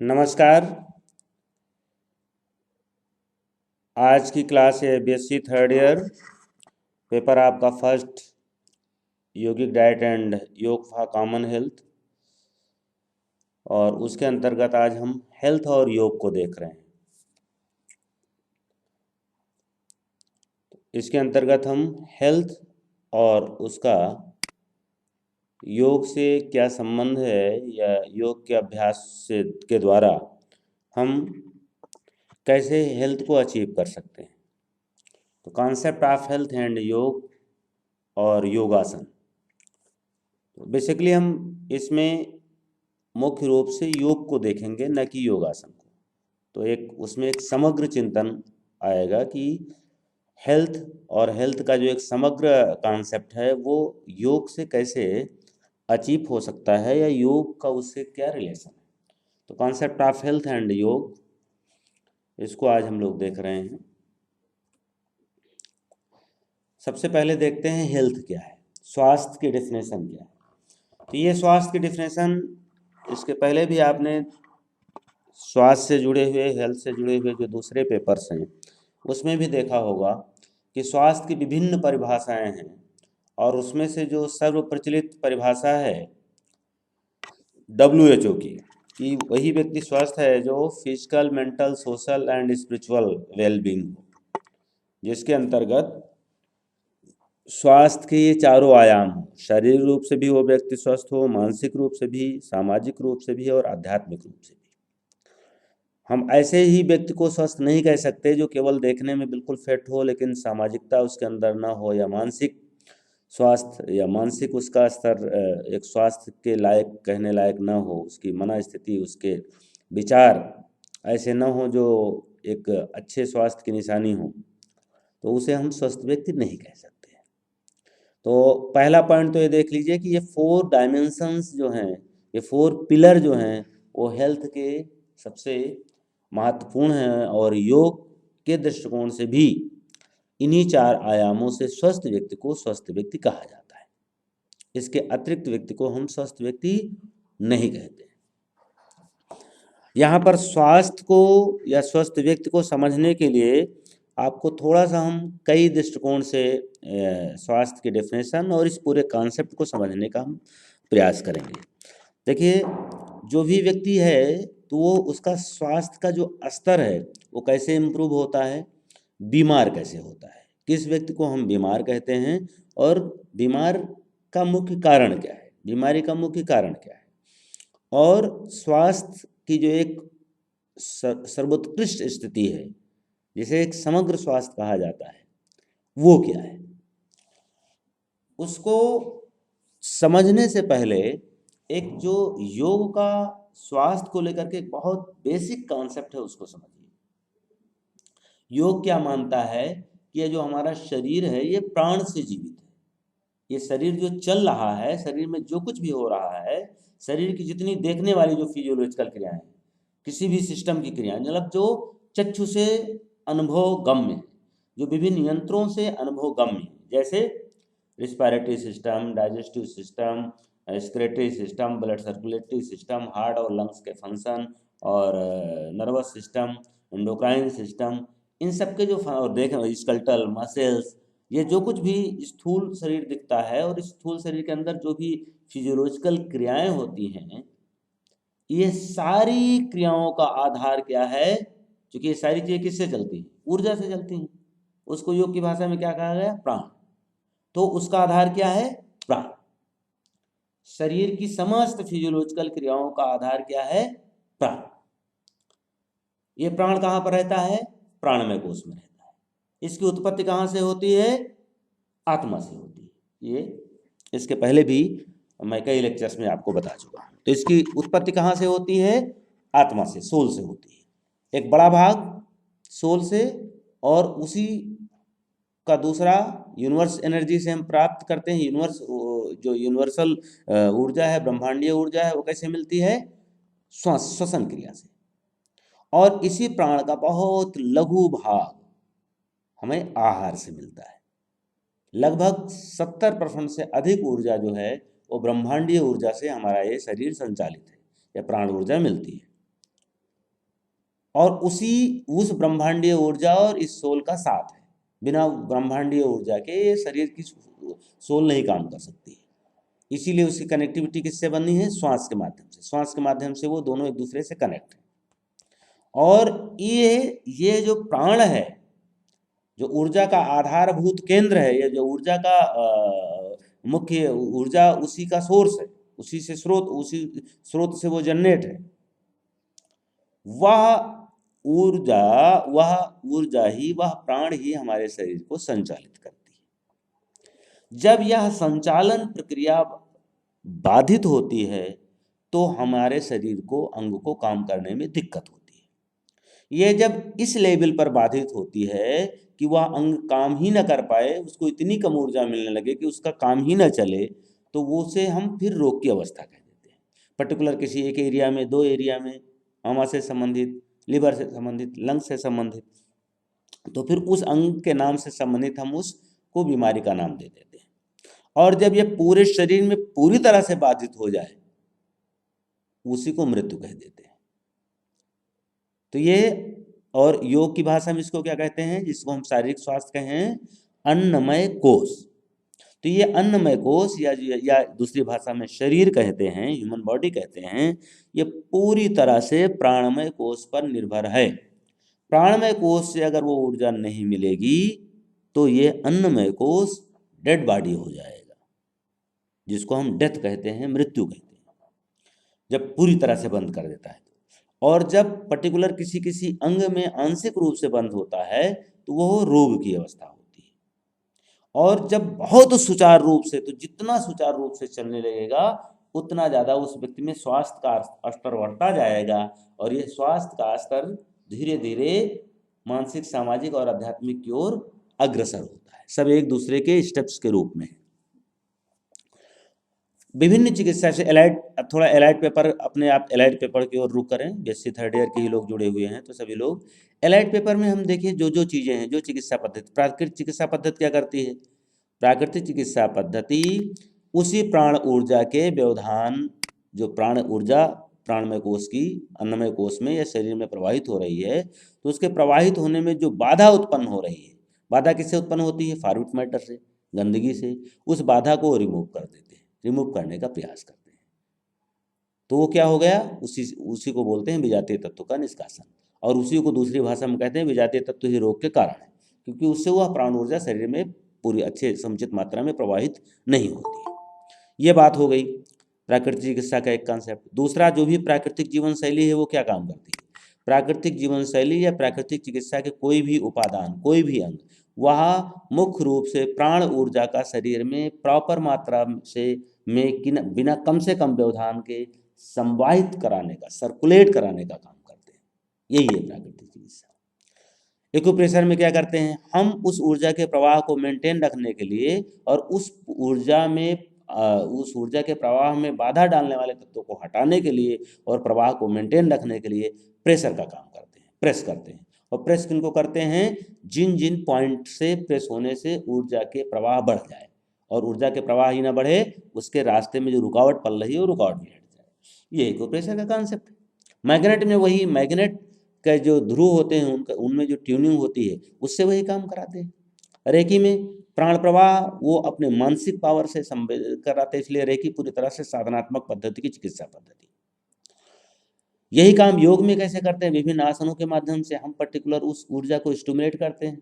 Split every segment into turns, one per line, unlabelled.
नमस्कार। आज की क्लास है बीएससी थर्ड ईयर। पेपर आपका फर्स्ट योगिक डाइट एंड योग फॉर कॉमन हेल्थ, और उसके अंतर्गत आज हम हेल्थ और योग को देख रहे हैं। इसके अंतर्गत हम हेल्थ और उसका योग से क्या संबंध है, या योग के अभ्यास से के द्वारा हम कैसे हेल्थ को अचीव कर सकते हैं। तो कॉन्सेप्ट ऑफ हेल्थ एंड योग और योगासन, बेसिकली हम इसमें मुख्य रूप से योग को देखेंगे, न कि योगासन को। तो उसमें एक समग्र चिंतन आएगा कि हेल्थ और हेल्थ का जो एक समग्र कॉन्सेप्ट है वो योग से कैसे अचीव हो सकता है, या योग का उससे क्या रिलेशन है। तो कॉन्सेप्ट ऑफ हेल्थ एंड योग, इसको आज हम लोग देख रहे हैं। सबसे पहले देखते हैं हेल्थ क्या है, स्वास्थ्य की डेफिनेशन क्या है। तो ये स्वास्थ्य की डेफिनेशन, इसके पहले भी आपने स्वास्थ्य से जुड़े हुए, हेल्थ से जुड़े हुए जो दूसरे पेपर्स हैं उसमें भी देखा होगा कि स्वास्थ्य की विभिन्न परिभाषाएं हैं, और उसमें से जो सर्वप्रचलित परिभाषा है WHO की, कि वही व्यक्ति स्वस्थ है जो physical, mental, social and spiritual wellbeing, जिसके अंतर्गत स्वास्थ्य के ये चारों आयाम हो। शारीरिक रूप से भी वो व्यक्ति स्वस्थ हो, मानसिक रूप से भी, सामाजिक रूप से भी और आध्यात्मिक रूप से भी। हम ऐसे ही व्यक्ति को स्वस्थ नहीं कह सकते जो केवल देखने में बिल्कुल फिट हो लेकिन सामाजिकता उसके अंदर ना हो, या मानसिक स्वास्थ्य या मानसिक उसका स्तर एक स्वास्थ्य के लायक, कहने लायक ना हो, उसकी मन स्थिति, उसके विचार ऐसे ना हो जो एक अच्छे स्वास्थ्य की निशानी हो, तो उसे हम स्वस्थ व्यक्ति नहीं कह सकते। तो पहला पॉइंट तो ये देख लीजिए कि ये 4 डायमेंशंस जो हैं, ये 4 पिलर जो हैं, वो हेल्थ के सबसे महत्वपूर्ण हैं, और योग के दृष्टिकोण से भी इन्हीं 4 आयामों से स्वस्थ व्यक्ति को स्वस्थ व्यक्ति कहा जाता है। इसके अतिरिक्त व्यक्ति को हम स्वस्थ व्यक्ति नहीं कहते। यहाँ पर स्वास्थ्य को या स्वस्थ व्यक्ति को समझने के लिए आपको थोड़ा सा हम कई दृष्टिकोण से स्वास्थ्य की डेफिनेशन और इस पूरे कॉन्सेप्ट को समझने का हम प्रयास करेंगे। देखिए, जो भी व्यक्ति है तो वो उसका स्वास्थ्य का जो स्तर है वो कैसे इम्प्रूव होता है, बीमार कैसे होता है, किस व्यक्ति को हम बीमार कहते हैं, और बीमार का मुख्य कारण क्या है, बीमारी का मुख्य कारण क्या है, और स्वास्थ्य की जो एक सर्वोत्कृष्ट स्थिति है जिसे एक समग्र स्वास्थ्य कहा जाता है, वो क्या है। उसको समझने से पहले एक जो योग का स्वास्थ्य को लेकर के एक बहुत बेसिक कॉन्सेप्ट है उसको समझिए। योग क्या मानता है कि ये जो हमारा शरीर है ये प्राण से जीवित है। ये शरीर जो चल रहा है, शरीर में जो कुछ भी हो रहा है, शरीर की जितनी देखने वाली जो फिजियोलॉजिकल क्रियाएं, किसी भी सिस्टम की क्रियाएं, मतलब जो चक्षु से अनुभव गम्य है, जो विभिन्न यंत्रों से अनुभव गम्य है, जैसे respiratory system, digestive system, excretory system, blood circulatory system, heart और लंग्स के फंक्शन, और नर्वस सिस्टम, एंडोक्राइन सिस्टम, इन सब के जो और देखें स्केलेटल मसल्स, ये जो कुछ भी स्थूल शरीर दिखता है, और इस स्थूल शरीर के अंदर जो भी फिजियोलॉजिकल क्रियाएं होती हैं, ये सारी क्रियाओं का आधार क्या है। क्योंकि ये सारी चीजें किससे चलती हैं, ऊर्जा से चलती हैं। उसको योग की भाषा में क्या कहा गया, प्राण। तो उसका आधार क्या है, प्राण। शरीर की समस्त फिजियोलॉजिकल क्रियाओं का आधार क्या है, प्राण। ये प्राण कहाँ पर रहता है, प्राणमय कोश में रहता है। इसकी उत्पत्ति कहाँ से होती है, आत्मा से होती है। ये इसके पहले भी मैं कई लेक्चर्स में आपको बता चुका हूँ। तो इसकी उत्पत्ति कहाँ से होती है, आत्मा से, सोल से होती है। एक बड़ा भाग सोल से, और उसी का दूसरा यूनिवर्स एनर्जी से हम प्राप्त करते हैं। यूनिवर्स जो यूनिवर्सल ऊर्जा है, ब्रह्मांडीय ऊर्जा है, वो कैसे मिलती है, श्वसन क्रिया से। और इसी प्राण का बहुत लघु भाग हमें आहार से मिलता है। लगभग 70% से अधिक ऊर्जा जो है वो ब्रह्मांडीय ऊर्जा से हमारा ये शरीर संचालित है, या प्राण ऊर्जा मिलती है। और उस ब्रह्मांडीय ऊर्जा और इस सोल का साथ है। बिना ब्रह्मांडीय ऊर्जा के ये शरीर की सोल नहीं काम कर सकती है। इसीलिए उसकी कनेक्टिविटी किससे बनी है? श्वास के माध्यम से। श्वास के माध्यम से वो दोनों एक दूसरे से कनेक्ट है। और ये जो प्राण है, जो ऊर्जा का आधारभूत केंद्र है, ये जो ऊर्जा का मुख्य ऊर्जा, उसी का सोर्स है, उसी स्रोत से वो जनरेट है। वह वह प्राण ही हमारे शरीर को संचालित करती है। जब यह संचालन प्रक्रिया बाधित होती है तो हमारे शरीर को, अंग को काम करने में दिक्कत होती है। यह जब इस लेवल पर बाधित होती है कि वह अंग काम ही ना कर पाए, उसको इतनी कम ऊर्जा मिलने लगे कि उसका काम ही ना चले, तो वो से हम फिर रोग की अवस्था कह देते हैं। पर्टिकुलर किसी एक एरिया में, दो एरिया में, आमा से संबंधित, लिवर से संबंधित, लंग से संबंधित, तो फिर उस अंग के नाम से संबंधित हम उसको बीमारी का नाम दे देते हैं। और जब ये पूरे शरीर में पूरी तरह से बाधित हो जाए, उसी को मृत्यु कह देते हैं। तो ये, और योग की भाषा में इसको क्या कहते हैं, जिसको हम शारीरिक स्वास्थ्य कहें, अन्नमय कोश। तो ये अन्नमय कोश या दूसरी भाषा में शरीर कहते हैं, ह्यूमन बॉडी कहते हैं, ये पूरी तरह से प्राणमय कोश पर निर्भर है। प्राणमय कोश से अगर वो ऊर्जा नहीं मिलेगी तो ये अन्नमय कोश डेड बॉडी हो जाएगा, जिसको हम डेथ कहते हैं, मृत्यु कहते हैं, जब पूरी तरह से बंद कर देता है। और जब पर्टिकुलर किसी अंग में आंशिक रूप से बंद होता है तो वह रोग की अवस्था होती है। और जब बहुत सुचारू रूप से, तो जितना सुचारू रूप से चलने लगेगा उतना ज़्यादा उस व्यक्ति में स्वास्थ्य का स्तर बढ़ता जाएगा। और ये स्वास्थ्य का स्तर धीरे धीरे मानसिक, सामाजिक और आध्यात्मिक की ओर अग्रसर होता है। सब एक दूसरे के स्टेप्स के रूप में। विभिन्न चिकित्सा से थोड़ा एलाइड पेपर, अपने आप एलाइड पेपर की ओर रुख करें। बीएससी थर्ड ईयर के ही लोग जुड़े हुए हैं, तो सभी लोग एलाइड पेपर में हम देखिए जो चीज़ें हैं, जो चिकित्सा पद्धति, प्राकृतिक चिकित्सा पद्धति क्या करती है? प्राकृतिक चिकित्सा पद्धति उसी प्राण ऊर्जा के व्यवधान, जो प्राण ऊर्जा प्राणमय कोश की अन्नमय कोश में या शरीर में प्रवाहित हो रही है, तो उसके प्रवाहित होने में जो बाधा उत्पन्न हो रही है, बाधा किससे उत्पन्न होती है? फॉर्बिट मैटर से, गंदगी से। उस बाधा को रिमूव कर देते हैं, रिमूव करने का प्रयास करते हैं। तो वो क्या हो गया? उसी को बोलते हैं विजातीय तत्व का निष्कासन। और उसी को दूसरी भाषा में कहते हैं विजातीय तत्व ही रोग के कारण है, क्योंकि उससे वह प्राण ऊर्जा शरीर में पूरी अच्छे समुचित मात्रा में प्रवाहित नहीं होती है। ये बात हो गई प्राकृतिक चिकित्सा का एक कॉन्सेप्ट। दूसरा, जो भी प्राकृतिक जीवन शैली है वो क्या काम करती है? प्राकृतिक जीवन शैली या प्राकृतिक चिकित्सा के कोई भी उपादान, कोई भी अंग, वह मुख्य रूप से प्राण ऊर्जा का शरीर में प्रॉपर मात्रा से बिना कम से कम व्यवधान के संवाहित कराने का, सर्कुलेट कराने का काम करते हैं। यही है प्राकृतिक चिकित्सा। एक्यूप्रेशर में क्या करते हैं? हम उस ऊर्जा के प्रवाह को मेंटेन रखने के लिए और उस ऊर्जा के प्रवाह में बाधा डालने वाले तत्वों को हटाने के लिए और प्रवाह को मेंटेन रखने के लिए प्रेशर का काम करते हैं, प्रेस करते हैं। और प्रेस किनको करते हैं? जिन जिन पॉइंट से प्रेस होने से ऊर्जा के प्रवाह बढ़ जाए, और ऊर्जा के प्रवाह ही ना बढ़े, उसके रास्ते में जो रुकावट पड़ रही है वो रुकावट भी हट जाए। ये एक्यूप्रेशर का कॉन्सेप्ट है। मैग्नेट में वही, मैग्नेट के जो ध्रुव होते हैं उनमें जो ट्यूनिंग होती है उससे वही काम कराते हैं। रेकी में प्राण प्रवाह वो अपने मानसिक पावर से संवेदित कराते हैं, इसलिए रेकी पूरी तरह से साधनात्मक पद्धति की चिकित्सा पद्धति। यही काम योग में कैसे करते हैं? विभिन्न आसनों के माध्यम से हम पर्टिकुलर उस ऊर्जा को स्टिमुलेट करते हैं।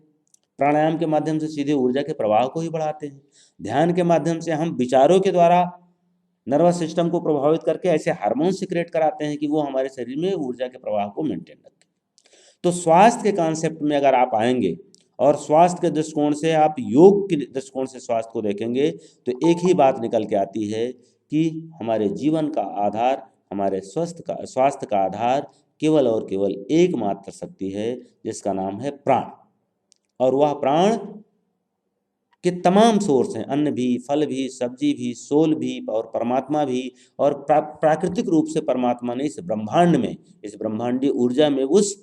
प्राणायाम के माध्यम से सीधे ऊर्जा के प्रवाह को ही बढ़ाते हैं। ध्यान के माध्यम से हम विचारों के द्वारा नर्वस सिस्टम को प्रभावित करके ऐसे हार्मोन सिक्रेट कराते हैं कि वो हमारे शरीर में ऊर्जा के प्रवाह को मेंटेन रखें। तो स्वास्थ्य के कॉन्सेप्ट में अगर आप आएंगे और स्वास्थ्य के दृष्टिकोण से आप योग के दृष्टिकोण से स्वास्थ्य को देखेंगे, तो एक ही बात निकल के आती है कि हमारे जीवन का आधार, हमारे स्वास्थ्य का आधार केवल और केवल एकमात्र शक्ति है, जिसका नाम है प्राण। और वह प्राण के तमाम सोर्स हैं, अन्न भी, फल भी, सब्जी भी, सोल भी और परमात्मा भी। और प्राकृतिक रूप से परमात्मा ने इस ब्रह्मांड में, इस ब्रह्मांडीय ऊर्जा में उस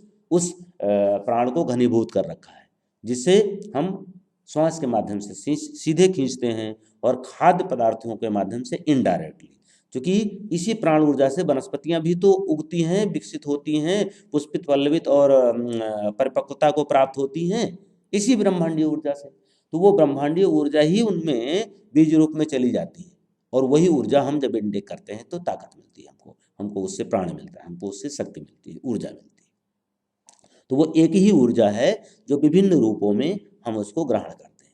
प्राण को घनीभूत कर रखा है, जिसे हम श्वास के माध्यम से सीधे खींचते हैं और खाद्य पदार्थों के माध्यम से इनडायरेक्टली। क्योंकि इसी प्राण ऊर्जा से वनस्पतियां भी तो उगती हैं, विकसित होती हैं, पुष्पित पल्लवित और परिपक्वता को प्राप्त होती हैं इसी ब्रह्मांडीय ऊर्जा से। तो वो ब्रह्मांडीय ऊर्जा ही उनमें बीज रूप में चली जाती है, और वही ऊर्जा हम जब इंटेक करते हैं तो ताकत मिलती है हमको, हमको उससे प्राण मिलता है, हमको उससे शक्ति मिलती है, ऊर्जा मिलती है। तो वो एक ही ऊर्जा है जो विभिन्न रूपों में हम उसको ग्रहण करते हैं।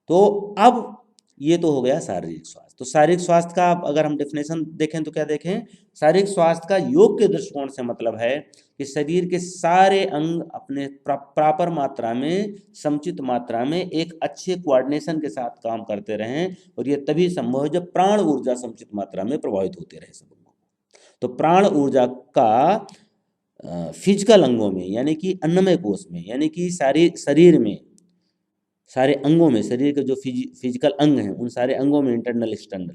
तो अब ये तो हो गया शारीरिक स्वास्थ्य। तो शारीरिक स्वास्थ्य का अगर हम डेफिनेशन देखें तो क्या देखें, शारीरिक स्वास्थ्य का योग के दृष्टिकोण से मतलब है कि शरीर के सारे अंग अपने प्रॉपर मात्रा में, समुचित मात्रा में एक अच्छे कोऑर्डिनेशन के साथ काम करते रहें, और ये तभी संभव है जब प्राण ऊर्जा समुचित मात्रा में प्रभावित होते रहे सब अंगों को। तो प्राण ऊर्जा का फिजिकल अंगों में, यानी कि अन्नमय कोश में, यानी कि सारे शरीर में, सारे अंगों में, शरीर के जो फिजिकल अंग हैं उन सारे अंगों में, इंटरनल एक्सटर्नल,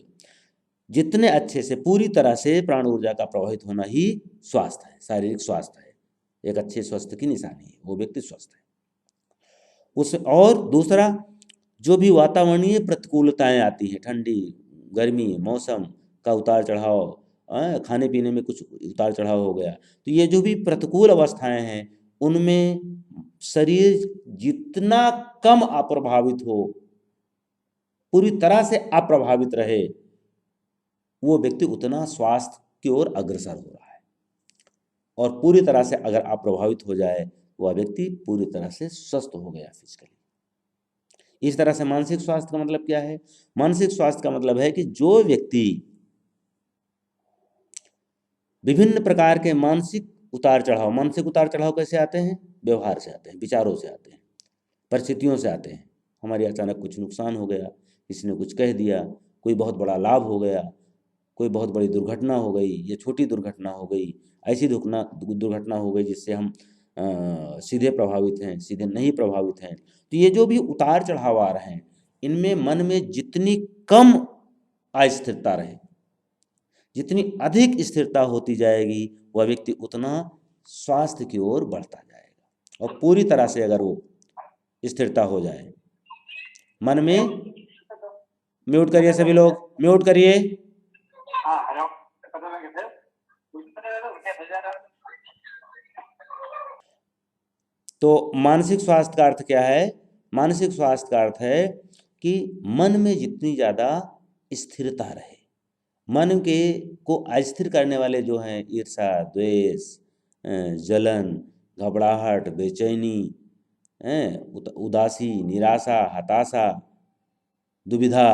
जितने अच्छे से पूरी तरह से प्राण ऊर्जा का प्रभावित होना ही स्वास्थ्य है, शारीरिक स्वास्थ्य है। एक अच्छे स्वास्थ्य की निशानी है, वो व्यक्ति स्वस्थ है। उस और दूसरा, जो भी वातावरणीय प्रतिकूलताएं आती हैं, ठंडी गर्मी, मौसम का उतार चढ़ाव, खाने पीने में कुछ उतार चढ़ाव हो गया, तो ये जो भी प्रतिकूल अवस्थाएं हैं उनमें शरीर जितना कम अप्रभावित हो, पूरी तरह से अप्रभावित रहे, वो व्यक्ति उतना स्वास्थ्य की ओर अग्रसर हो रहा है। और पूरी तरह से अगर अप्रभावित हो जाए, वह व्यक्ति पूरी तरह से स्वस्थ हो गया फिजिकली। इस तरह से मानसिक स्वास्थ्य का मतलब क्या है? मानसिक स्वास्थ्य का मतलब है कि जो व्यक्ति विभिन्न प्रकार के मानसिक उतार चढ़ाव कैसे आते हैं? व्यवहार से आते हैं, विचारों से आते हैं, परिस्थितियों से आते हैं। हमारी अचानक कुछ नुकसान हो गया, किसी ने कुछ कह दिया, कोई बहुत बड़ा लाभ हो गया, कोई बहुत बड़ी दुर्घटना हो गई, या छोटी दुर्घटना हो गई, ऐसी दुर्घटना हो गई जिससे हम सीधे प्रभावित हैं, सीधे नहीं प्रभावित हैं। तो ये जो भी उतार चढ़ाव आ रहे हैं, इनमें मन में जितनी कम अस्थिरता रहे, जितनी अधिक स्थिरता होती जाएगी, वह व्यक्ति उतना स्वास्थ्य की ओर बढ़ता जाएगा। और पूरी तरह से अगर वो स्थिरता हो जाए मन में, म्यूट करिए सभी लोग, म्यूट करिए। तो मानसिक स्वास्थ्य का अर्थ क्या है? मानसिक स्वास्थ्य का अर्थ है कि मन में जितनी ज़्यादा स्थिरता रहे, मन के को अस्थिर करने वाले जो हैं ईर्ष्या, द्वेष, जलन, घबराहट, बेचैनी, उदासी, निराशा, हताशा, दुविधा,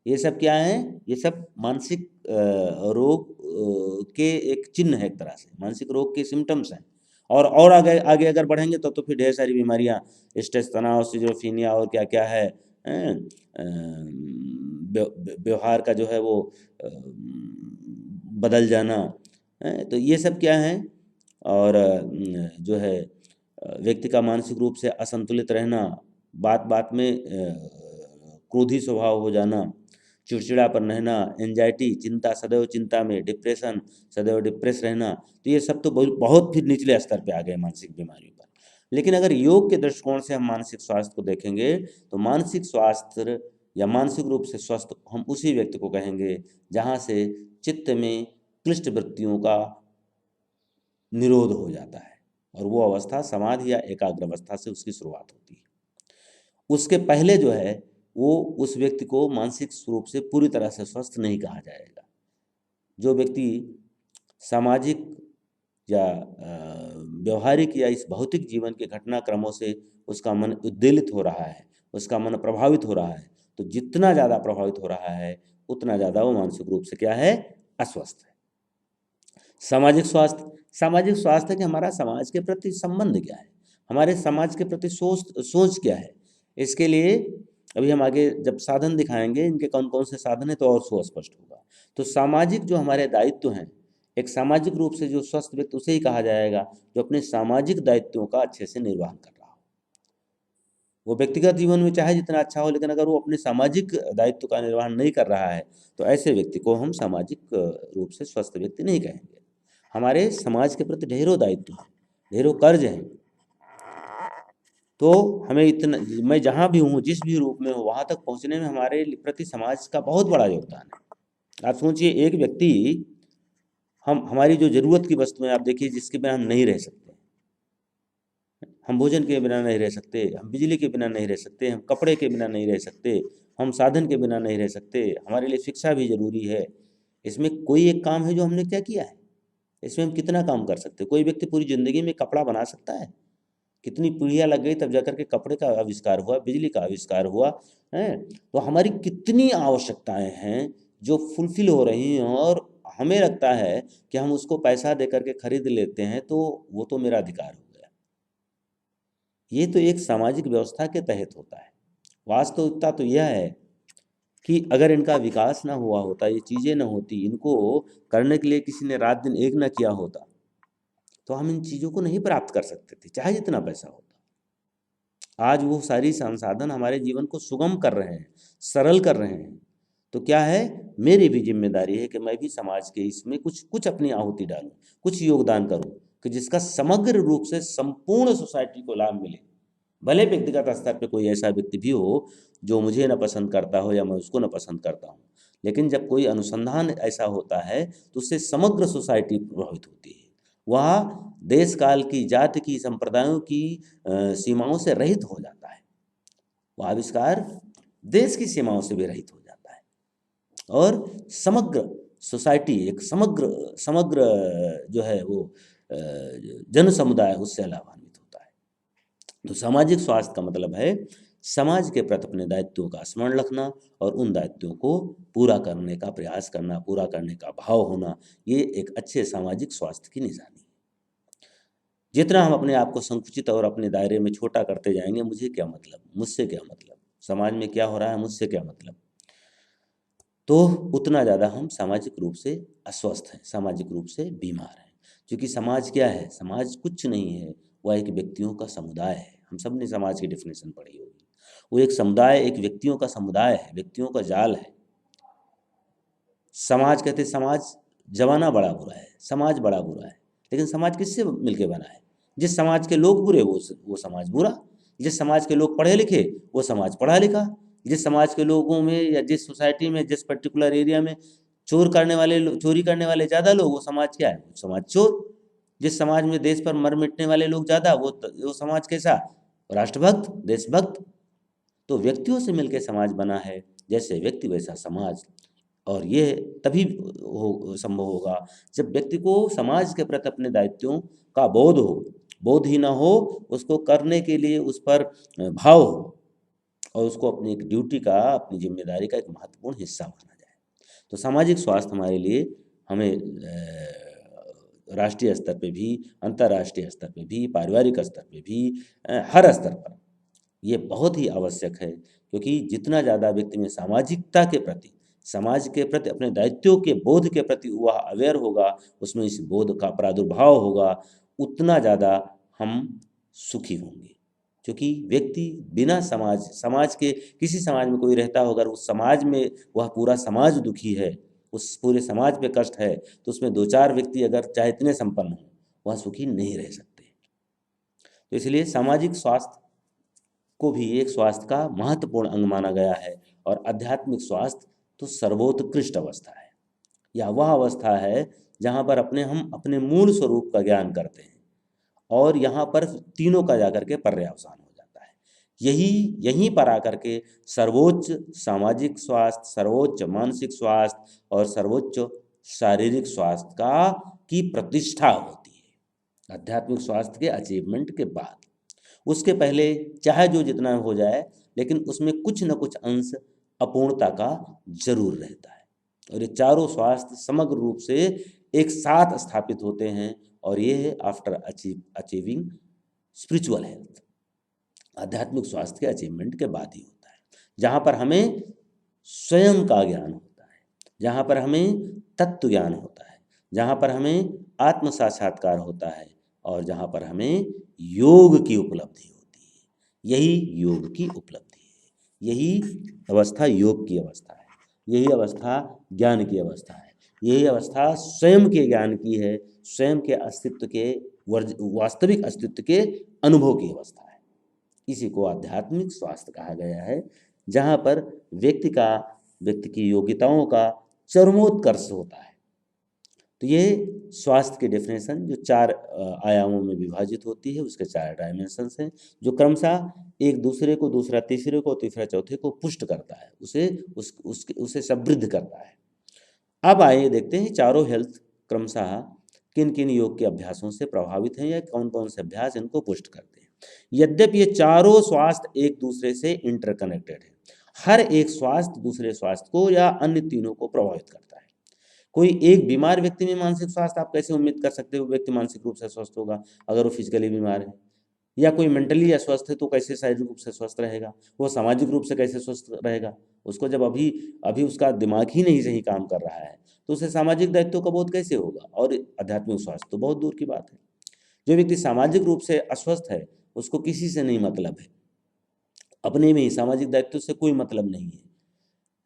ये सब क्या हैं? ये सब मानसिक रोग के एक चिन्ह है, एक तरह से मानसिक रोग के सिम्टम्स हैं। और आगे आगे अगर बढ़ेंगे तो फिर ढेर सारी बीमारियां, स्ट्रेस, तनाव, सिजोफ्रेनिया और क्या क्या है, व्यवहार का जो है वो बदल जाना, तो ये सब क्या है? और जो है व्यक्ति का मानसिक रूप से असंतुलित रहना, बात बात में क्रोधी स्वभाव हो जाना, चिड़चिड़ापन रहना, एंजाइटी, चिंता, सदैव चिंता में, डिप्रेशन, सदैव डिप्रेस रहना, तो ये सब तो बहुत फिर निचले स्तर पे आ गए मानसिक बीमारियों पर। लेकिन अगर योग के दृष्टिकोण से हम मानसिक स्वास्थ्य को देखेंगे तो मानसिक स्वास्थ्य या मानसिक रूप से स्वस्थ हम उसी व्यक्ति को कहेंगे जहाँ से चित्त में क्लिष्ट वृत्तियों का निरोध हो जाता है, और वो अवस्था समाधि या एकाग्र अवस्था से उसकी शुरुआत होती है। उसके पहले जो है वो उस व्यक्ति को मानसिक रूप से पूरी तरह से स्वस्थ नहीं कहा जाएगा। जो व्यक्ति सामाजिक या व्यवहारिक या इस भौतिक जीवन के घटनाक्रमों से उसका मन उद्वेलित हो रहा है, उसका मन प्रभावित हो रहा है, तो जितना ज़्यादा प्रभावित हो रहा है उतना ज़्यादा वो मानसिक रूप से क्या है? अस्वस्थ है। सामाजिक स्वास्थ्य कि हमारा समाज के प्रति संबंध क्या है, हमारे समाज के प्रति सोच क्या है। इसके लिए अभी हम आगे जब साधन दिखाएंगे, इनके कौन कौन से साधन है तो और सुस्पष्ट होगा। तो सामाजिक जो हमारे दायित्व हैं, एक सामाजिक रूप से जो स्वस्थ व्यक्ति उसे ही कहा जाएगा जो अपने सामाजिक दायित्वों का अच्छे से निर्वहन कर रहा हो। वो व्यक्तिगत जीवन में चाहे जितना अच्छा हो, लेकिन अगर वो अपने सामाजिक दायित्व का निर्वहन नहीं कर रहा है तो ऐसे व्यक्ति को हम सामाजिक रूप से स्वस्थ व्यक्ति नहीं कहेंगे। हमारे समाज के प्रति ढेरों दायित्व हैं, ढेरों कर्ज हैं, तो हमें इतना, मैं जहाँ भी हूँ, जिस भी रूप में हूँ, वहाँ तक पहुँचने में हमारे प्रति समाज का बहुत बड़ा योगदान है। आप सोचिए, एक व्यक्ति, हम हमारी जो ज़रूरत की वस्तुएं आप देखिए, जिसके बिना हम नहीं रह सकते। हम भोजन के बिना नहीं रह सकते, हम बिजली के बिना नहीं रह सकते, हम कपड़े के बिना नहीं रह सकते, हम साधन के बिना नहीं रह सकते, हमारे लिए शिक्षा भी ज़रूरी है। इसमें कोई एक काम है जो हमने क्या किया है, इसमें हम कितना काम कर सकते हैं। कोई व्यक्ति पूरी ज़िंदगी में कपड़ा बना सकता है? कितनी पीढ़ियाँ लग गई तब जाकर के कपड़े का आविष्कार हुआ, बिजली का आविष्कार हुआ है। तो हमारी कितनी आवश्यकताएं हैं जो फुलफिल हो रही हैं, और हमें लगता है कि हम उसको पैसा दे करके खरीद लेते हैं, तो वो तो मेरा अधिकार हो गया। ये तो एक सामाजिक व्यवस्था के तहत होता है। वास्तविकता तो यह है कि अगर इनका विकास ना हुआ होता, ये चीज़ें ना होती, इनको करने के लिए किसी ने रात दिन एक ना किया होता, तो हम इन चीज़ों को नहीं प्राप्त कर सकते थे, चाहे जितना पैसा होता। आज वो सारी संसाधन हमारे जीवन को सुगम कर रहे हैं, सरल कर रहे हैं। तो क्या है, मेरी भी जिम्मेदारी है कि मैं भी समाज के इसमें कुछ कुछ अपनी आहुति डालूं, कुछ योगदान करूं, कि जिसका समग्र रूप से संपूर्ण सोसाइटी को लाभ मिले। भले व्यक्तिगत स्तर पे कोई ऐसा व्यक्ति भी हो जो मुझे न पसंद करता हो या मैं उसको न पसंद करता हूँ, लेकिन जब कोई अनुसंधान ऐसा होता है तो उससे समग्र सोसाइटी प्रभावित होती है। वह देश काल की, जाति की, संप्रदायों की सीमाओं से रहित हो जाता है। वह आविष्कार देश की सीमाओं से भी रहित हो जाता है, और समग्र सोसाइटी, एक समग्र समग्र जो है वो जन समुदाय उससे लाभान्वित होता है। तो सामाजिक स्वास्थ्य का मतलब है समाज के प्रति अपने दायित्वों का स्मरण रखना, और उन दायित्वों को पूरा करने का प्रयास करना, पूरा करने का भाव होना। ये एक अच्छे सामाजिक स्वास्थ्य की निशानी है। जितना हम अपने आप को संकुचित और अपने दायरे में छोटा करते जाएंगे, मुझे क्या मतलब, मुझसे क्या मतलब, समाज में क्या हो रहा है, मुझसे क्या मतलब, तो उतना ज़्यादा हम सामाजिक रूप से अस्वस्थ हैं, सामाजिक रूप से बीमार हैं। क्योंकि समाज क्या है, समाज कुछ नहीं है, वह एक व्यक्तियों का समुदाय है। हम सब ने समाज की डेफिनेशन पढ़ी होगी। वो एक समुदाय, एक व्यक्तियों का समुदाय है, व्यक्तियों का जाल है। समाज कहते, समाज जमाना बड़ा बुरा है, समाज बड़ा बुरा है, लेकिन समाज किससे मिलके बना है? जिस समाज के लोग बुरे वो समाज बुरा, जिस समाज के लोग पढ़े लिखे वो समाज पढ़ा लिखा, जिस समाज के लोगों में या जिस सोसाइटी में, जिस पर्टिकुलर एरिया में चोरी करने वाले ज़्यादा लोग, वो समाज क्या है? वो समाज चोर। जिस समाज में देश पर मर मिटने वाले लोग ज़्यादा, वो समाज कैसा? राष्ट्रभक्त, देशभक्त। तो व्यक्तियों से मिलकर समाज बना है, जैसे व्यक्ति वैसा समाज। और ये तभी संभव होगा जब व्यक्ति को समाज के प्रति अपने दायित्वों का बोध हो। बोध ही ना हो, उसको करने के लिए उस पर भाव हो, और उसको अपनी एक ड्यूटी का, अपनी जिम्मेदारी का एक महत्वपूर्ण हिस्सा माना जाए। तो सामाजिक स्वास्थ्य हमारे लिए, हमें राष्ट्रीय स्तर पे भी, अंतर्राष्ट्रीय स्तर पे भी, पारिवारिक स्तर पे भी, हर स्तर पर ये बहुत ही आवश्यक है। क्योंकि जितना ज़्यादा व्यक्ति में सामाजिकता के प्रति, समाज के प्रति, अपने दायित्वों के बोध के प्रति वह अवेयर होगा, उसमें इस बोध का प्रादुर्भाव होगा, उतना ज़्यादा हम सुखी होंगे। क्योंकि व्यक्ति बिना समाज के, किसी समाज में कोई रहता हो, अगर उस समाज में वह पूरा समाज दुखी है, उस पूरे समाज पे कष्ट है, तो उसमें दो चार व्यक्ति अगर चाहे इतने संपन्न हो, वह सुखी नहीं रह सकते। तो इसलिए सामाजिक स्वास्थ्य को भी एक स्वास्थ्य का महत्वपूर्ण अंग माना गया है। और आध्यात्मिक स्वास्थ्य तो सर्वोत्कृष्ट अवस्था है, या वह अवस्था है जहाँ पर हम अपने मूल स्वरूप का ज्ञान करते हैं, और यहाँ पर तीनों का जाकर के पर्यावसान हो जाता है। यहीं पर आकर के सर्वोच्च सामाजिक स्वास्थ्य, सर्वोच्च मानसिक स्वास्थ्य और सर्वोच्च शारीरिक स्वास्थ्य की प्रतिष्ठा होती है, आध्यात्मिक स्वास्थ्य के अचीवमेंट के बाद। उसके पहले चाहे जो जितना हो जाए, लेकिन उसमें कुछ न कुछ अंश अपूर्णता का जरूर रहता है। और ये चारों स्वास्थ्य समग्र रूप से एक साथ स्थापित होते हैं, और ये है आफ्टर अचीविंग स्पिरिचुअल हेल्थ। आध्यात्मिक स्वास्थ्य के अचीवमेंट के बाद ही होता है, जहाँ पर हमें स्वयं का ज्ञान होता है, जहाँ पर हमें तत्व ज्ञान होता है, जहाँ पर हमें आत्म साक्षात्कार होता है, और जहाँ पर हमें योग की उपलब्धि होती है। यही योग की उपलब्धि है, यही अवस्था योग की अवस्था है, यही अवस्था ज्ञान की अवस्था है, यही अवस्था स्वयं के ज्ञान की है, स्वयं के अस्तित्व के, वास्तविक अस्तित्व के अनुभव की अवस्था है। इसी को आध्यात्मिक स्वास्थ्य कहा गया है, जहाँ पर व्यक्ति की योग्यताओं का चरमोत्कर्ष होता है। तो ये स्वास्थ्य की डेफिनेशन जो 4 आयामों में विभाजित होती है, उसके 4 डायमेंशंस हैं, जो क्रमशः एक दूसरे को, दूसरा तीसरे को, तीसरा चौथे को पुष्ट करता है, उसे समृद्ध करता है। अब आइए देखते हैं चारों हेल्थ क्रमशः किन किन योग के अभ्यासों से प्रभावित हैं या कौन कौन से अभ्यास इनको पुष्ट करते हैं। यद्यपि ये चारों स्वास्थ्य एक दूसरे से इंटरकनेक्टेड है, हर एक स्वास्थ्य दूसरे स्वास्थ्य को या अन्य तीनों को प्रभावित करता है। कोई एक बीमार व्यक्ति में मानसिक स्वास्थ्य आप कैसे उम्मीद कर सकते हो व्यक्ति मानसिक रूप से स्वस्थ होगा अगर वो फिजिकली बीमार है, या कोई मेंटली अस्वस्थ है तो कैसे शारीरिक रूप से स्वस्थ रहेगा, वो सामाजिक रूप से कैसे स्वस्थ रहेगा। उसको जब अभी अभी उसका दिमाग ही नहीं सही काम कर रहा है तो उसे सामाजिक दायित्व का बोध कैसे होगा, और आध्यात्मिक स्वास्थ्य तो बहुत दूर की बात है। जो व्यक्ति सामाजिक रूप से अस्वस्थ है उसको किसी से नहीं मतलब है, अपने में ही सामाजिक दायित्व से कोई मतलब नहीं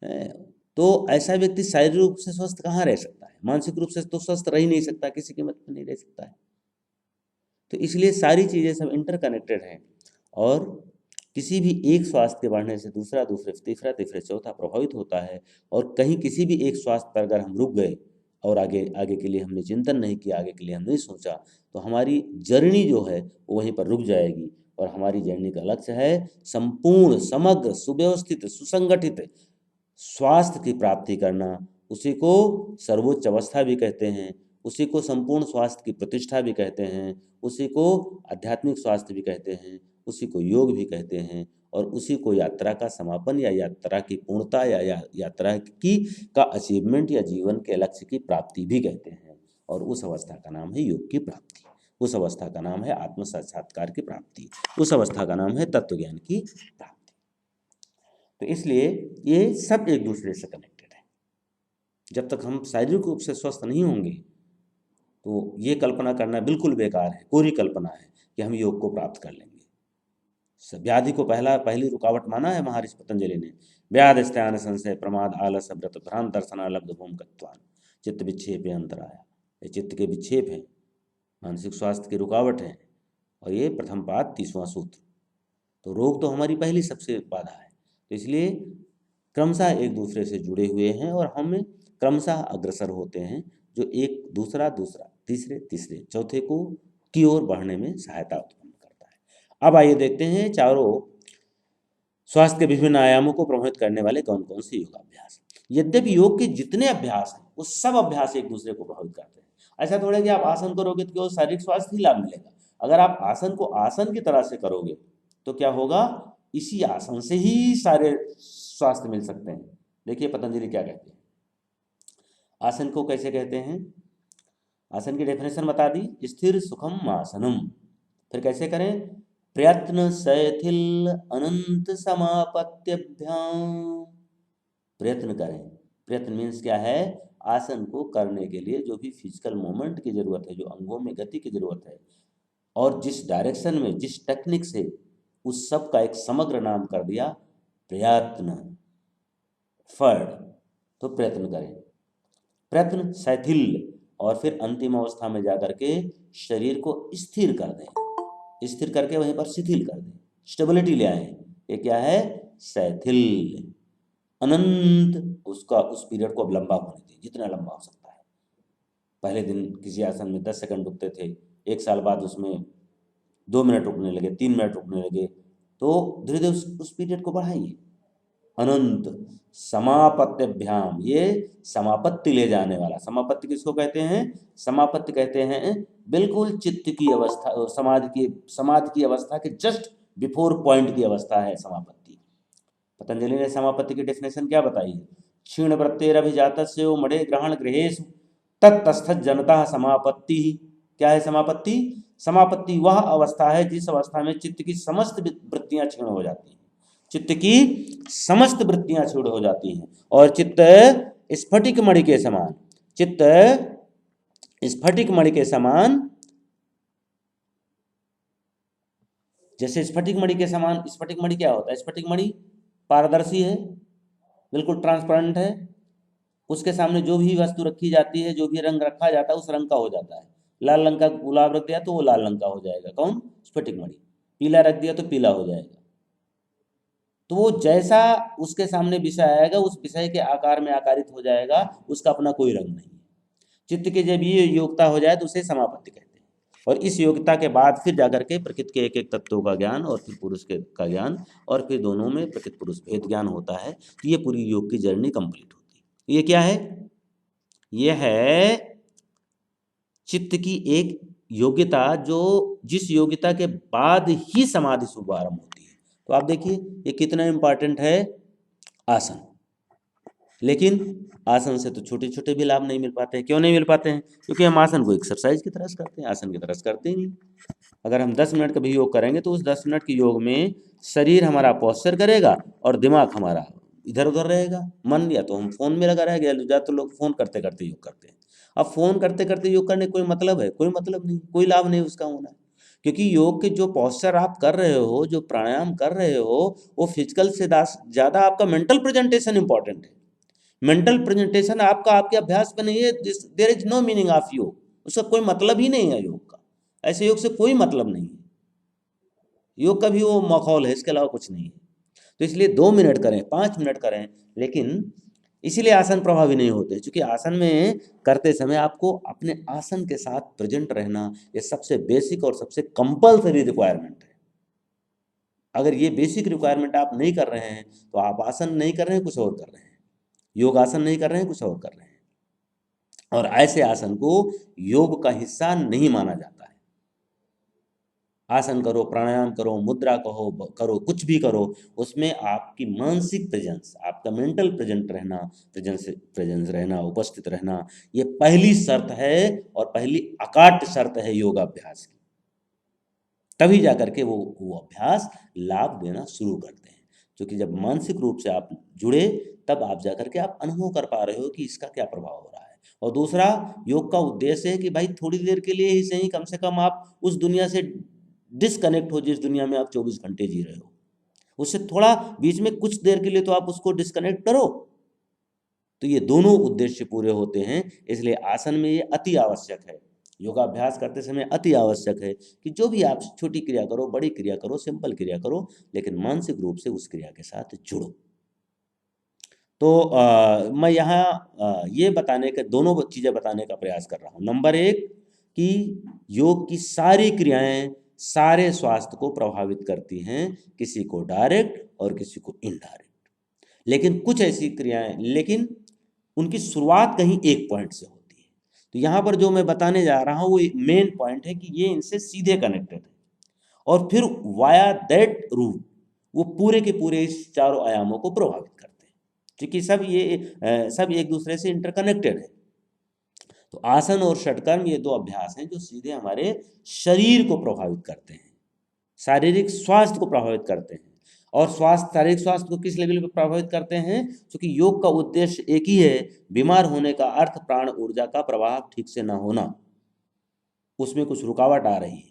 है। तो ऐसा व्यक्ति शारीरिक रूप से स्वस्थ कहाँ रह सकता है, मानसिक रूप से तो स्वस्थ रह ही नहीं सकता, किसी कीमत पर नहीं रह सकता है। तो इसलिए सारी चीज़ें सब इंटरकनेक्टेड हैं, और किसी भी एक स्वास्थ्य के बढ़ने से दूसरा, दूसरे तीसरा, तीसरे चौथा प्रभावित होता है। और कहीं किसी भी एक स्वास्थ्य पर अगर हम रुक गए और आगे आगे के लिए हमने चिंतन नहीं किया, आगे के लिए हमने सोचा, तो हमारी जर्नी जो है वो वहीं पर रुक जाएगी। और हमारी जर्नी का लक्ष्य है संपूर्ण, समग्र, सुव्यवस्थित, सुसंगठित स्वास्थ्य की प्राप्ति करना। उसी को सर्वोच्च अवस्था भी कहते हैं, उसी को संपूर्ण स्वास्थ्य की प्रतिष्ठा भी कहते हैं, उसी को आध्यात्मिक स्वास्थ्य भी कहते हैं, उसी को योग भी कहते हैं, और उसी को यात्रा का समापन या यात्रा की पूर्णता या यात्रा की का अचीवमेंट या जीवन के लक्ष्य की प्राप्ति भी कहते हैं। और उस अवस्था का नाम है योग की प्राप्ति, उस अवस्था का नाम है आत्म साक्षात्कार की प्राप्ति, उस अवस्था का नाम है तत्व ज्ञान की प्राप्ति। तो इसलिए ये सब एक दूसरे से कनेक्टेड है। जब तक हम शारीरिक रूप से स्वस्थ नहीं होंगे तो ये कल्पना करना बिल्कुल बेकार है, कोरी कल्पना है कि हम योग को प्राप्त कर लेंगे। व्याधि को पहली रुकावट माना है महर्षि पतंजलि ने। व्याध स्थान संशय प्रमाद आलस व्रत भ्रांत दर्शनालब्ध भूमकत्वान चित्त विक्षेप अंतराया। ये चित्त के विक्षेप हैं, मानसिक स्वास्थ्य की रुकावट है, और ये प्रथम पाद 30वां सूत्र। तो रोग तो हमारी पहली सबसे बाधा है। तो इसलिए क्रमशः एक दूसरे से जुड़े हुए हैं और हम क्रमशः अग्रसर होते हैं, जो एक दूसरा तीसरे तीसरे चौथे को की ओर बढ़ने में सहायता उत्पन्न करता है। अब आइए देखते हैं चारों स्वास्थ्य के विभिन्न आयामों को प्रभावित करने वाले कौन कौन से योगाभ्यास। यद्यपि योग के जितने अभ्यास हैं वो सब अभ्यास एक दूसरे को प्रभावित करते हैं। ऐसा थोड़ा कि आप आसन करोगे तो केवल शारीरिक स्वास्थ्य ही लाभ मिलेगा। अगर आप आसन को आसन की तरह से करोगे तो क्या होगा, इसी आसन से ही सारे स्वास्थ्य मिल सकते हैं। देखिए पतंजलि क्या कहते हैं, आसन को कैसे कहते हैं। आसन की डेफिनेशन बता दी, स्थिर सुखम आसनम। फिर कैसे करें, प्रयत्न शैथिल अनंत समापत्यभ्याम। प्रयत्न करें, प्रयत्न मीन्स क्या है, आसन को करने के लिए जो भी फिजिकल मूवमेंट की जरूरत है, जो अंगों में गति की जरूरत है, और जिस डायरेक्शन में, जिस टेक्निक से, उस सब का एक समग्र नाम कर दिया प्रयत्न, फर्ड। तो प्रयत्न करें, प्रयत्न शैथिल, और फिर अंतिम अवस्था में जाकर के शरीर को स्थिर कर दें, स्थिर करके वहीं पर शिथिल कर दें, स्टेबिलिटी ले आए। ये क्या है, शैथिल। अनंत, उसका उस पीरियड को अब लंबा होने दें, जितना लंबा हो सकता है। पहले दिन किसी आसन में 10 सेकंड रुकते थे, एक साल बाद उसमें 2 मिनट रुकने लगे, 3 मिनट रुकने लगे, तो धीरे धीरे उस पीरियड को बढ़ाइए। अनंत समापत्यभ्याम, ये समापत्ति ले जाने वाला। समापत्ति किसको कहते हैं, समापत्ति कहते हैं बिल्कुल चित्त की अवस्था, समाधि की अवस्था के जस्ट बिफोर पॉइंट की अवस्था है समापत्ति। पतंजलि ने समापत्ति की डेफिनेशन क्या बताई है, क्षीण वृत्तेरभिजातस्य मणे ग्रहण गृहेषु तत्तस्थत जनता समापत्ति। क्या है समापत्ति, समापत्ति वह अवस्था है जिस अवस्था में चित्त की समस्त वृत्तियां क्षीण हो जाती हैं, चित्त की समस्त वृत्तियां क्षीण हो जाती हैं, और चित्त स्फटिक मणि के समान, चित्त स्फटिक मणि के समान, जैसे स्फटिक मणि के समान। स्फटिक मणि क्या होता है, स्फटिक मणि पारदर्शी है, बिल्कुल ट्रांसपेरेंट है, उसके सामने जो भी वस्तु रखी जाती है, जो भी रंग रखा जाता है उस रंग का हो जाता है। लाल रंग का गुलाब रख दिया तो वो लाल रंग का हो जाएगा, कौन, स्फटिक मणि। पीला रख दिया तो पीला हो जाएगा। तो वो जैसा उसके सामने विषय आएगा उस विषय के आकार में आकारित हो जाएगा, उसका अपना कोई रंग नहीं है। चित्त की जब ये योग्यता हो जाए तो उसे समापत्ति कहते हैं। और इस योग्यता के बाद फिर जाकर के प्रकृति के एक एक तत्वों का ज्ञान और फिर पुरुष के का ज्ञान और फिर दोनों में प्रकृति पुरुष भेद ज्ञान होता है। तो ये पूरी योग की जर्नी कंप्लीट होती है। ये क्या है? ये है चित्त की एक योग्यता, जो जिस योग्यता के बाद ही समाधि शुभारंभ होती है। तो आप देखिए ये कितना इंपॉर्टेंट है आसन। लेकिन आसन से तो छोटे छोटे भी लाभ नहीं मिल पाते हैं। क्यों नहीं मिल पाते हैं? क्योंकि हम आसन को एक्सरसाइज की तरह करते हैं, आसन की तरह करते ही नहीं। अगर हम 10 मिनट का भी योग करेंगे तो उस 10 मिनट के योग में शरीर हमारा पॉस्चर करेगा और दिमाग हमारा इधर उधर रहेगा। मन या तो हम फोन में लगा रहेगा, या तो लोग फोन करते करते योग करते हैं। अब फोन करते करते योग करने कोई मतलब है? कोई मतलब नहीं, कोई लाभ नहीं उसका होना। क्योंकि योग के जो पॉस्चर आप कर रहे हो, जो प्राणायाम कर रहे हो, वो फिजिकल से ज़्यादा आपका मेंटल प्रेजेंटेशन इंपॉर्टेंट है। मेंटल प्रेजेंटेशन आपका आपके अभ्यास पे नहीं है, there is no meaning of yoga. उसका कोई मतलब ही नहीं है योग का। ऐसे योग से कोई मतलब नहीं है। योग का भी वो माहौल है, इसके अलावा कुछ नहीं है। तो इसलिए 2 मिनट करें, 5 मिनट करें, लेकिन इसीलिए आसन प्रभावी नहीं होते, क्योंकि आसन में करते समय आपको अपने आसन के साथ प्रेजेंट रहना, ये सबसे बेसिक और सबसे कंपल्सरी रिक्वायरमेंट है। अगर ये बेसिक रिक्वायरमेंट आप नहीं कर रहे हैं तो आप आसन नहीं कर रहे हैं, कुछ और कर रहे हैं। योग आसन नहीं कर रहे हैं, कुछ और कर रहे हैं। और ऐसे आसन को योग का हिस्सा नहीं माना जाता है। आसन करो, प्राणायाम करो, मुद्रा करो, कुछ भी करो, उसमें आपकी मानसिक प्रेजेंस, आपका मेंटल प्रेजेंट रहना, प्रेजेंस रहना, उपस्थित रहना, ये पहली शर्त है और पहली अकाट्य शर्त है योगाभ्यास की। तभी जाकर के वो अभ्यास लाभ देना शुरू करते हैं। क्योंकि जब मानसिक रूप से आप जुड़े, तब आप जाकर के आप अनुभव कर पा रहे हो कि इसका क्या प्रभाव हो रहा है। और दूसरा, योग का उद्देश्य है कि भाई थोड़ी देर के लिए ही सही, कम से कम आप उस दुनिया से डिस्कनेक्ट हो जिस दुनिया में आप 24 घंटे जी रहे हो। उससे थोड़ा बीच में कुछ देर के लिए तो आप उसको डिस्कनेक्ट करो। तो ये दोनों उद्देश्य पूरे होते हैं। इसलिए आसन में ये अति आवश्यक है। योगाभ्यास करते समय अति आवश्यक है कि जो भी आप छोटी क्रिया करो, बड़ी क्रिया करो, सिंपल क्रिया करो, लेकिन मानसिक रूप से उस क्रिया के साथ जुड़ो। तो मैं यहाँ ये बताने के दोनों चीज़ें बताने का प्रयास कर रहा हूँ। नंबर 1 कि योग की सारी क्रियाएं सारे स्वास्थ्य को प्रभावित करती हैं, किसी को डायरेक्ट और किसी को इनडायरेक्ट। लेकिन कुछ ऐसी क्रियाएं, लेकिन उनकी शुरुआत कहीं एक पॉइंट से होती है। तो यहाँ पर जो मैं बताने जा रहा हूँ वो मेन पॉइंट है कि ये इनसे सीधे कनेक्टेड है, और फिर वाया दैट रूट वो पूरे के पूरे इस चारों आयामों को प्रभावित करते हैं, क्योंकि सब एक दूसरे से इंटरकनेक्टेड है। तो आसन और षटकर्म ये दो अभ्यास हैं जो सीधे हमारे शरीर को प्रभावित करते हैं, शारीरिक स्वास्थ्य को प्रभावित करते हैं। और शारीरिक स्वास्थ्य को किस लेवल पर प्रभावित करते हैं? क्योंकि योग का उद्देश्य एक ही है, बीमार होने का अर्थ प्राण ऊर्जा का प्रवाह ठीक से ना होना, उसमें कुछ रुकावट आ रही है।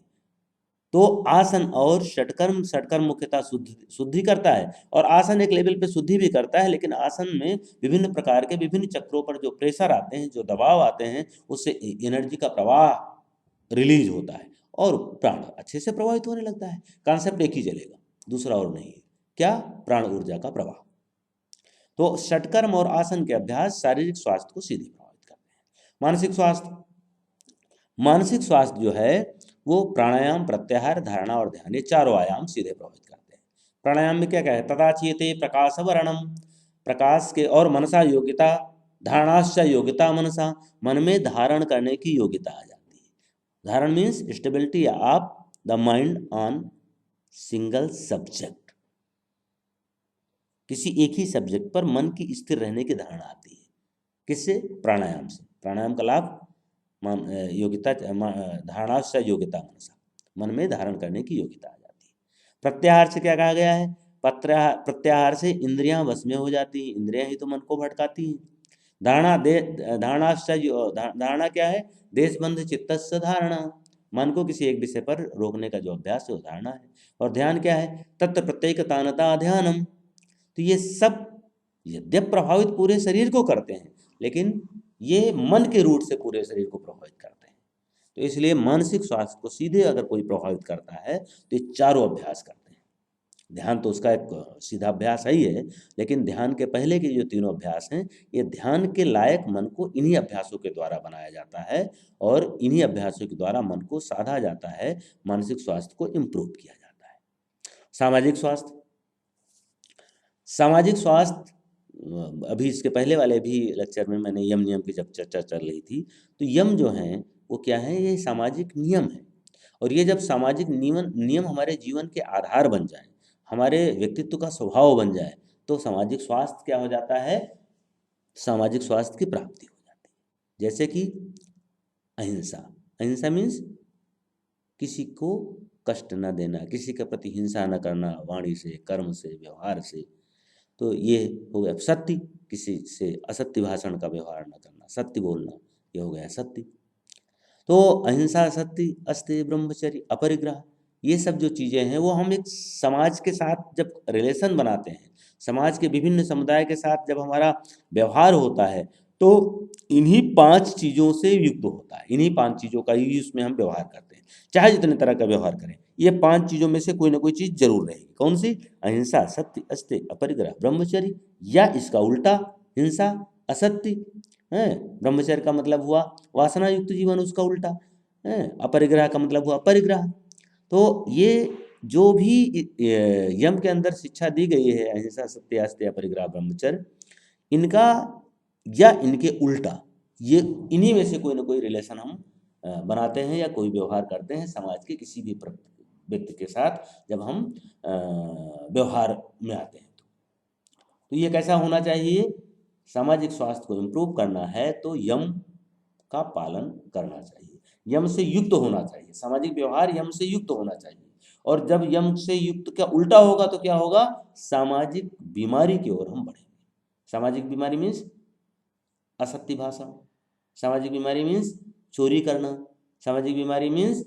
तो आसन और षटकर्म मुख्यतः शुद्धि करता है, और आसन एक लेवल पे शुद्धि भी करता है, लेकिन आसन में विभिन्न प्रकार के विभिन्न चक्रों पर जो प्रेशर आते हैं, जो दबाव आते हैं, उससे एनर्जी का प्रवाह रिलीज होता है और प्राण अच्छे से प्रभावित होने लगता है। कॉन्सेप्ट एक ही चलेगा, दूसरा और नहीं है। क्या? प्राण ऊर्जा का प्रवाह। तो षटकर्म और आसन के अभ्यास शारीरिक स्वास्थ्य को सीधे प्रभावित करते हैं। मानसिक स्वास्थ्य जो है वो प्राणायाम, प्रत्याहार, धारणा और ध्यान, ये चारों आयाम सीधे प्रभावित करते हैं। प्राणायाम में क्या है? तथा चेते प्रकाश वर्णम, प्रकाश के, और मनसा योग्यता, धारणाश्च योग्यता मनसा, मन में धारण करने की योग्यता आ जाती है। धारण means stability of the mind on single subject, किसी एक ही सब्जेक्ट पर मन की स्थिर रहने की धारणा आती है। किससे? प्राणायाम से। प्राणायाम का लाभ योग्यता, धारणाश्च योग्यता मनसा, मन में धारण करने की योग्यता आ जाती है। प्रत्याहार से क्या कहा गया है? प्रत्याहार से इंद्रियां वश में हो जाती हैं, इंद्रियां ही तो मन को भटकाती हैं। धारणा क्या है? देशबंध चित्तस्य धारणा, मन को किसी एक विषय पर रोकने का जो अभ्यास है वो धारणा है। और ध्यान क्या है? तत्व प्रत्येकतानता ध्यानम। तो ये सब यद्यप प्रभावित पूरे शरीर को करते हैं, लेकिन ये मन के रूट से पूरे शरीर को प्रभावित करते हैं। तो इसलिए मानसिक स्वास्थ्य को सीधे अगर कोई प्रभावित करता है तो ये चारों अभ्यास करते हैं। ध्यान तो उसका एक सीधा अभ्यास ही है, लेकिन ध्यान के पहले के जो तीनों अभ्यास हैं, ये ध्यान के लायक मन को इन्हीं अभ्यासों के द्वारा बनाया जाता है और इन्हीं अभ्यासों के द्वारा मन को साधा जाता है, मानसिक स्वास्थ्य को इम्प्रूव किया जाता है। सामाजिक स्वास्थ्य, सामाजिक स्वास्थ्य अभी इसके पहले वाले भी लेक्चर में मैंने यम नियम की जब चर्चा चल रही थी, तो यम जो हैं वो क्या है, ये सामाजिक नियम है। और ये जब सामाजिक नियम हमारे जीवन के आधार बन जाए, हमारे व्यक्तित्व का स्वभाव बन जाए, तो सामाजिक स्वास्थ्य क्या हो जाता है, सामाजिक स्वास्थ्य की प्राप्ति हो जाती है। जैसे कि अहिंसा, अहिंसा मीन्स किसी को कष्ट न देना, किसी के प्रति हिंसा न करना, वाणी से, कर्म से, व्यवहार से। तो ये हो गया सत्य, किसी से असत्य भाषण का व्यवहार न करना, सत्य बोलना, ये हो गया सत्य। तो अहिंसा, सत्य, अस्तेय, ब्रह्मचर्य, अपरिग्रह, ये सब जो चीज़ें हैं वो हम एक समाज के साथ जब रिलेशन बनाते हैं, समाज के विभिन्न समुदाय के साथ जब हमारा व्यवहार होता है, तो इन्हीं 5 चीज़ों से युक्त होता है, इन्हीं 5 चीज़ों का ही उसमें हम व्यवहार करते हैं। चाहे जितने तरह का व्यवहार करें, ये 5 चीज़ों में से कोई ना कोई चीज़ जरूर रहेगी। कौन सी? अहिंसा, सत्य, अस्तेय, अपरिग्रह, ब्रह्मचर्य, या इसका उल्टा हिंसा, असत्य है। ब्रह्मचर्य का मतलब हुआ वासना युक्त जीवन, उसका उल्टा है। अपरिग्रह का मतलब हुआ परिग्रह। तो ये जो भी यम के अंदर शिक्षा दी गई है, अहिंसा, सत्य, अस्तेय, अपरिग्रह, ब्रह्मचर्य, इनका या इनके उल्टा, ये इन्हीं में से कोई ना कोई रिलेशन हम बनाते हैं या कोई व्यवहार करते हैं समाज के किसी भी व्यक्ति के साथ जब हम व्यवहार में आते हैं। तो ये कैसा होना चाहिए? सामाजिक स्वास्थ्य को इम्प्रूव करना है तो यम का पालन करना चाहिए, यम से युक्त होना चाहिए, सामाजिक व्यवहार यम से युक्त होना चाहिए। और जब यम से युक्त का उल्टा होगा तो क्या होगा? सामाजिक बीमारी की ओर हम बढ़ेंगे। सामाजिक बीमारी मीन्स असत्य भाषा, सामाजिक बीमारी मीन्स चोरी करना, सामाजिक बीमारी मीन्स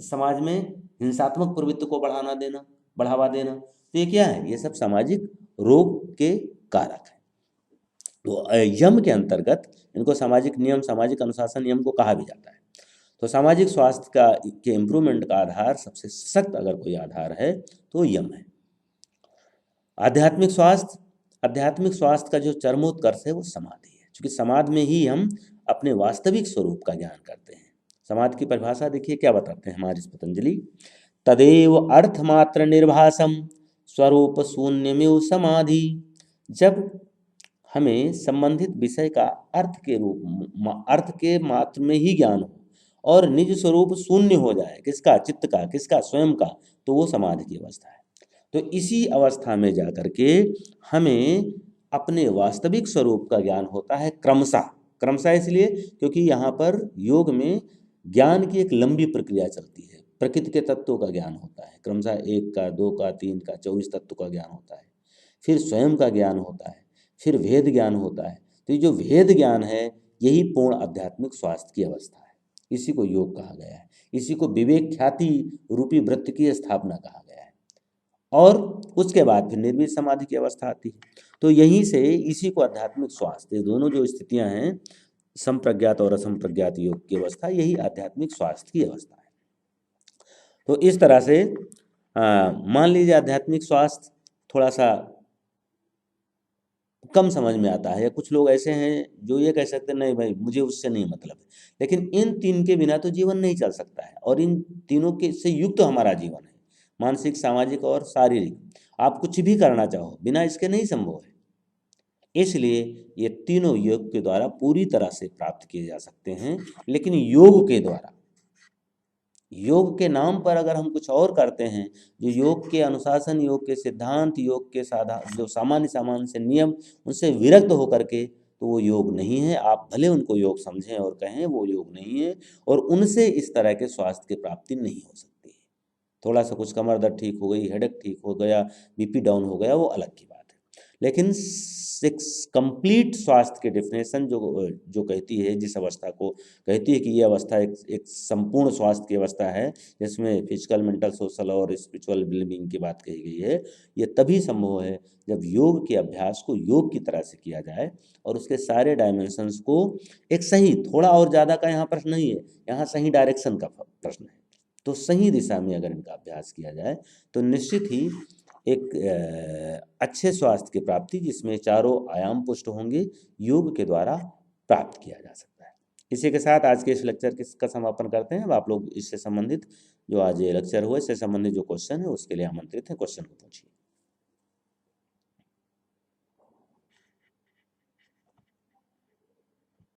समाज में हिंसात्मक प्रवृत्ति को बढ़ावा देना। तो ये क्या है? ये सब सामाजिक रोग के कारक हैं। तो यम के अंतर्गत इनको सामाजिक नियम, सामाजिक अनुशासन यम को कहा भी जाता है। तो सामाजिक स्वास्थ्य का के इम्प्रूवमेंट का आधार, सबसे सशक्त अगर कोई आधार है तो यम है। आध्यात्मिक स्वास्थ्य, आध्यात्मिक स्वास्थ्य का जो चरमोत्कर्ष है वो समाधि है, क्योंकि समाधि में ही हम अपने वास्तविक स्वरूप का ज्ञान करते हैं। समाधि की परिभाषा देखिए क्या बताते हैं हमारे पतंजलि, तदेव अर्थमात्र निर्भासम स्वरूप शून्यमेव समाधि। जब हमें संबंधित विषय का अर्थ के मात्र में ही ज्ञान हो और निज स्वरूप शून्य हो जाए, किसका? चित्त का, किसका? स्वयं का, तो वो समाधि की अवस्था है। तो इसी अवस्था में जाकर के हमें अपने वास्तविक स्वरूप का ज्ञान होता है क्रमशः। क्रमशः इसलिए क्योंकि यहाँ पर योग में ज्ञान की एक लंबी प्रक्रिया चलती है। प्रकृति के तत्वों का ज्ञान होता है क्रमशः, 1 का, 2 का, 3 का, 24 तत्व का ज्ञान होता है। फिर स्वयं का ज्ञान होता है, फिर वेद ज्ञान होता है। तो ये जो वेद ज्ञान है यही पूर्ण आध्यात्मिक स्वास्थ्य की अवस्था है। इसी को योग कहा गया है, इसी को विवेक ख्याति रूपी वृत्त की स्थापना कहा गया है। और उसके बाद फिर निर्वित समाधि की अवस्था आती है। तो यहीं से इसी को आध्यात्मिक स्वास्थ्य, ये दोनों जो स्थितियां हैं, संप्रज्ञात और असंप्रज्ञात योग की अवस्था, यही आध्यात्मिक स्वास्थ्य की अवस्था है। तो इस तरह से मान लीजिए आध्यात्मिक स्वास्थ्य थोड़ा सा कम समझ में आता है, या कुछ लोग ऐसे हैं जो ये कह सकते हैं नहीं भाई मुझे उससे नहीं मतलब है, लेकिन इन 3 के बिना तो जीवन नहीं चल सकता है, और इन तीनों के से युक्त हमारा जीवन है, मानसिक, सामाजिक और शारीरिक। आप कुछ भी करना चाहो, बिना इसके नहीं संभव है। इसलिए ये तीनों योग के द्वारा पूरी तरह से प्राप्त किए जा सकते हैं। लेकिन योग के द्वारा, योग के नाम पर अगर हम कुछ और करते हैं, जो योग के अनुशासन, योग के सिद्धांत, योग के जो सामान्य से नियम, उनसे विरक्त होकर के, तो वो योग नहीं है। आप भले उनको योग समझें और कहें, वो योग नहीं है, और उनसे इस तरह के स्वास्थ्य की प्राप्ति नहीं हो सकती है। थोड़ा सा कुछ कमर दर्द ठीक हो गई, हेडेक ठीक हो गया, बीपी डाउन हो गया, वो अलग की बात है। लेकिन एक कंप्लीट स्वास्थ्य की डेफिनेशन जो कहती है, जिस अवस्था को कहती है कि ये अवस्था एक संपूर्ण स्वास्थ्य की अवस्था है, जिसमें फिजिकल, मेंटल, सोशल और स्पिरिचुअल वेलबींग की बात कही गई है, ये तभी संभव है जब योग के अभ्यास को योग की तरह से किया जाए और उसके सारे डायमेंशंस को एक सही, थोड़ा और ज़्यादा का यहाँ प्रश्न नहीं है, यहाँ सही डायरेक्शन का प्रश्न है। तो सही दिशा में अगर इनका अभ्यास किया जाए तो निश्चित ही एक अच्छे स्वास्थ्य की प्राप्ति, जिसमें चारों आयाम पुष्ट होंगे, योग के द्वारा प्राप्त किया जा सकता है। इसी के साथ आज के इस लेक्चर का समापन करते हैं। अब आप लोग इससे संबंधित जो आज ये लेक्चर हुआ, इससे संबंधित जो क्वेश्चन है उसके लिए आमंत्रित हैं, क्वेश्चन को पूछिए।